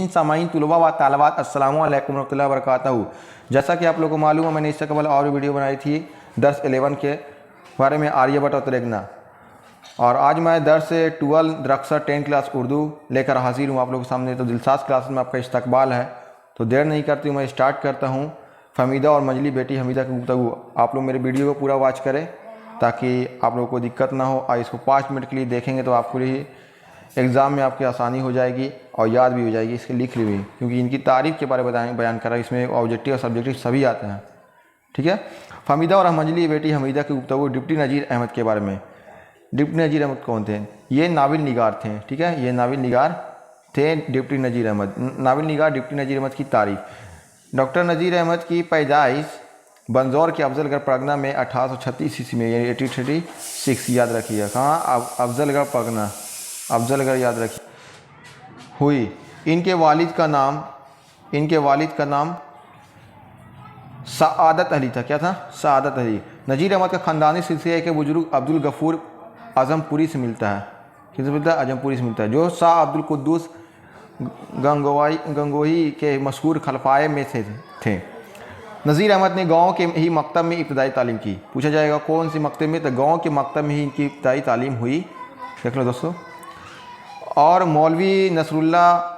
सामाईन तुलबा व तालबात अस्सलामु अलैकुम रहमतुल्लाहि व बरकातहू। जैसा कि आप लोगों को मालूम है, मैंने इससे कबल और वीडियो बनाई थी दर्स 11 के बारे में, आर्यभट्ट और तरेगना। और आज मैं दर्स 12 दरक्सा 10 क्लास उर्दू लेकर हाजिर हूँ आप लोगों के सामने। तो दिलसाज क्लास में आपका इस्तकबाल है। तो देर नहीं करती हूँ, मैं स्टार्ट करता हूँ। फमीदा और मजली बेटी हमीदा की गुफ्तगू। आप लोग मेरे वीडियो को पूरा वॉच करें ताकि आप लोगों को दिक्कत ना हो। और इसको 5 मिनट के लिए देखेंगे तो आपको ही एग्ज़ाम में आपकी आसानी हो जाएगी और याद भी हो जाएगी। इसके लिख ली हुई, क्योंकि इनकी तारीफ़ के बारे में बयान कर रहा है। इसमें ऑब्जेक्टिव और सब्जेक्टिव सभी आते हैं, ठीक है। फमीदा और मजली बेटी हमीदा की गुफ्तगू डिप्टी नज़ीर अहमद के बारे में। डिप्टी नज़ीर अहमद कौन थे? ये नाविल निगार थे, ठीक है। ये नाविल निगार थे डिप्टी नज़ीर अहमद। नाविल निगार डिप्टी नज़ीर अहमद की तारीफ़। डॉक्टर नज़ीर अहमद की पैदाइश बंजौर के अफजलगढ़ परगना में 1836 ईस्वी में, यानी 1836, याद रखिए। कहाँ? अफजलगढ़ परगना, अफजलगढ़ याद रखिए, हुई। इनके वालिद का नाम सआदत अली था। क्या था? सआदत अली। नज़ीर अहमद का ख़ानदानी सिलसिले के बुजुर्ग अब्दुल गफूर आज़मपुरी से मिलता है। किससे मिलता है? आज़मपुरी से मिलता है, जो शाह अब्दुल कुद्दूस गंगोही के मशहूर खलफाए में से थे। नज़ीर अहमद ने गांव के ही मकतब में इब्तदाई तालीम की। पूछा जाएगा कौन सी मकतब में? तो गांव के मकतब में ही इनकी इब्तदाई तालीम हुई। देख लो दोस्तों। और मौलवी नसरुल्ला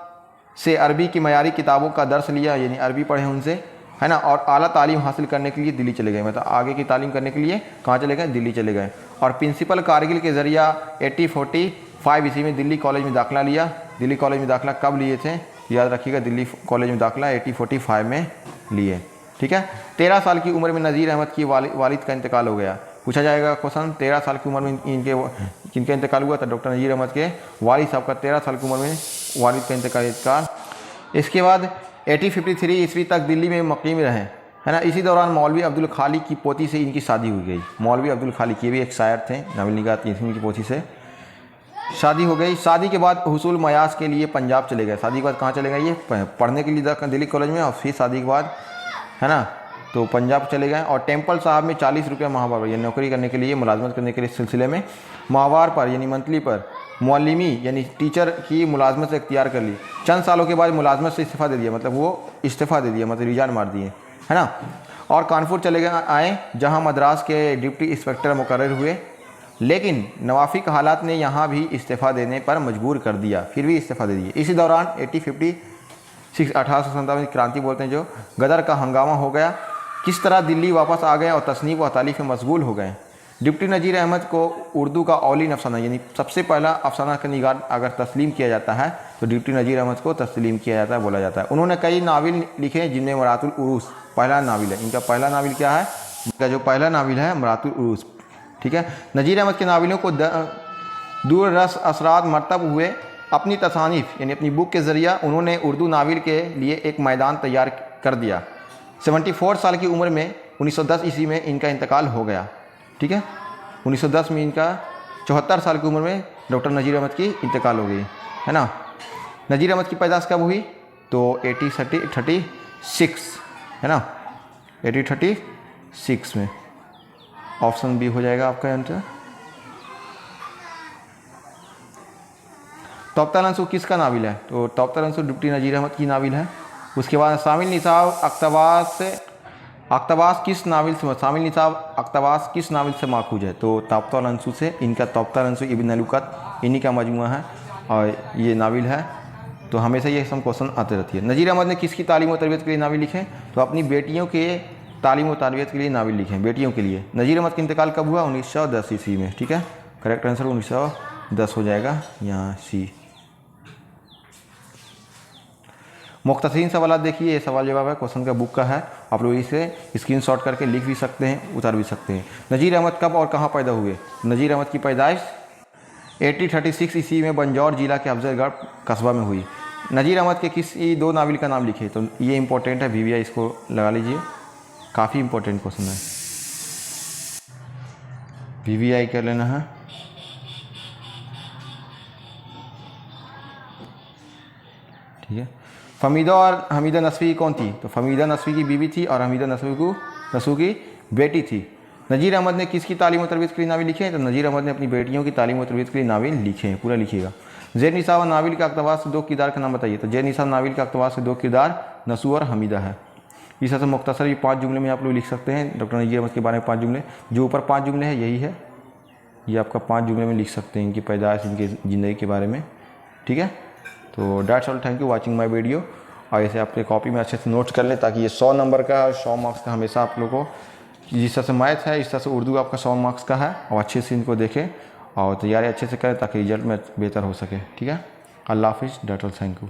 से अरबी की मयारी किताबों का दर्स लिया, यानी अरबी पढ़े उनसे, है ना। और आला तालीम हासिल करने के लिए दिल्ली चले गए। मतलब आगे की तालीम करने के लिए कहाँ चले गए? दिल्ली चले गए। और प्रिंसिपल कारगिल के ज़रिया 1845 ईस्वी में दिल्ली कॉलेज में दाखिला लिया। दिल्ली कॉलेज में दाखिला कब लिए थे? याद रखिएगा, दिल्ली कॉलेज में दाखिला 1845 में लिए, ठीक है। 13 साल की उम्र में नज़ीर अहमद की वालिद का इंतकाल हो गया। पूछा जाएगा क्वेश्चन, 13 साल की उम्र में किनका इंतकाल हुआ था? डॉक्टर नज़ीर अहमद के वालिद साहब का 13 साल की उम्र में वालिद का इंतकाल। इसके बाद 1853 ईस्वी तक दिल्ली में मुक़ीम रहे, है ना। इसी दौरान मौलवी अब्दुल खालिक की पोती से इनकी शादी हो गई। मौलवी अब्दुल खालिक, ये भी एक शायर थे, नाविल निगार की पोती से शादी हो गई। शादी के बाद हुसूल मयास के लिए पंजाब चले गए। शादी के बाद कहाँ चले गए? ये पढ़ने के लिए दिल्ली कॉलेज में, और फिर शादी के बाद, है ना, तो पंजाब चले गए। और टेम्पल साहब में 40 रुपये माहवार पर, यानी नौकरी करने के लिए, मुलाजमत करने के लिए सिलसिले में माहवार पर, यानी मंथली पर मौलमी यानी टीचर की मुलाजमत से इख्तियार कर ली। चंद सालों के बाद मुलाजमत से इस्तीफ़ा दे दिया, मतलब वो इस्तीफ़ा दे दिया, मतलब रिजाइन मार दिए, है ना। और कानपुर चले गए आए, जहाँ मद्रास के डिप्टी इंस्पेक्टर मुकर्रर हुए। लेकिन नवाफिक हालात ने यहाँ भी इस्तीफ़ा देने पर मजबूर कर दिया, फिर भी इस्तीफ़ा दे दिए। इसी दौरान 1857 क्रांति बोलते हैं, जो गदर का हंगामा हो गया। किस तरह दिल्ली वापस आ गए और तसनीफ़ व तालीफ़ में मशगूल हो गए। डिप्टी नज़ीर अहमद को उर्दू का औलीन अफसाना, यानी सबसे पहला अफसाना का निगार अगर तस्लीम किया जाता है तो डिप्टी नज़ीर अहमद को तस्लीम किया जाता है, बोला जाता है। उन्होंने कई नाविल लिखे, जिनमें मरातुल उरूस पहला नाविल है। इनका पहला नाविल क्या है? इनका जो पहला नाविल है मरातुल उरूस, ठीक है। नज़ीर अहमद के नाविलों को दूर रस असरात मरतब हुए। अपनी तसानीफ़ यानी अपनी बुक के ज़रिया उन्होंने उर्दू नाविल के लिए एक मैदान तैयार कर दिया। 74 साल की उम्र में 1910 ईस्वी में इनका इंतकाल हो गया, ठीक है। 1910 में इनका 74 साल की उम्र में डॉक्टर नज़ीर अहमद की इंतकाल हो गई, है ना। नज़ीर अहमद की पैदाइश कब हुई? तो 1836, है ना, 1836 में। ऑप्शन बी हो जाएगा आपका आंसर। तोफ्ताल अंसुर किसका नाविल है? तो तोफ्ताल अंसुर डिप्टी नज़ीर अहमद की नाविल है। उसके बाद शामिल निसाब अक्तबास किस नाविल से, शामिल निसाब अक्तबास किस नाविल से माखूज है? तो तोफ्ताल अंसुर से। इनका तोफ्ताल अंसुर इब्न अलुकत इन्हीं का मजमुआ है और ये नाविल है। तो हमेशा ये सब क्वेश्चन आते रहती है। नज़ीर अहमद ने किसकी तालीम और तरबियत के लिए नाविल लिखे? तो अपनी बेटियों के तालीम और तरबियत के लिए नाविल लिखे, बेटियों के लिए। नज़ीर अहमद का इंतकाल कब हुआ? 1910 ईस्वी में, ठीक है। करेक्ट आंसर 1910 हो जाएगा यहाँ सी। मुख्तसरीन सवाल देखिए, ये सवाल जवाब है, क्वेश्चन का बुक का है। आप लोग इसे स्क्रीनशॉट करके लिख भी सकते हैं, उतार भी सकते हैं। नज़ीर अहमद कब और कहाँ पैदा हुए? नज़ीर अहमद की पैदाइश 1836 ईस्वी में बंजौर जिला के अफजलगढ़ कस्बा में हुई। नज़ीर अहमद के किस 2 नाविल का नाम लिखे? तो ये इंपॉर्टेंट है, VVI इसको लगा लीजिए, काफ़ी इंपॉर्टेंट क्वेश्चन है, VVI कर लेना है। ठीक है। फमीदा और हमीदा नस्वी कौन थी? तो फमीदा नस्वी की बीवी थी और हमीदा नस्वी की बेटी थी। नज़ीर अहमद ने किसकी तालीम और तरबियत के लिए नाविल लिखे हैं? तो नज़ीर अहमद ने अपनी बेटियों की तालीम और तरबियत के लिए नाविल लिखे हैं, पूरा लिखिएगा। जैन निसा व नाविल के अक्तबास से 2 किरदार का नाम बताइए। तो जैन निसा नाविल के अक्तबास से 2 किरदार नसू और हमीदा है। इस तरह से मुख्तसर ये 5 जुमले में आप लोग लिख सकते हैं। डॉक्टर नजीर अहमद के बारे में 5 जुमले, जो ऊपर 5 जुमले हैं यही है, ये आपका 5 जुमले में लिख सकते हैं इनकी पैदाइश, इनकी ज़िंदगी के बारे में। ठीक है, तो that's all, thank you watching my video. और ऐसे आपके कॉपी में अच्छे से नोट्स कर लें ताकि ये 100 नंबर का 100 मार्क्स का हमेशा आप लोगों को, जिस तरह से मैथ है इस तरह से उर्दू आपका 100 मार्क्स का है, और अच्छे से इनको देखें और तैयारी अच्छे से करें ताकि रिजल्ट में बेहतर हो सके। ठीक है, अल्लाह हाफिज़, डैट्स ऑल, थैंक यू।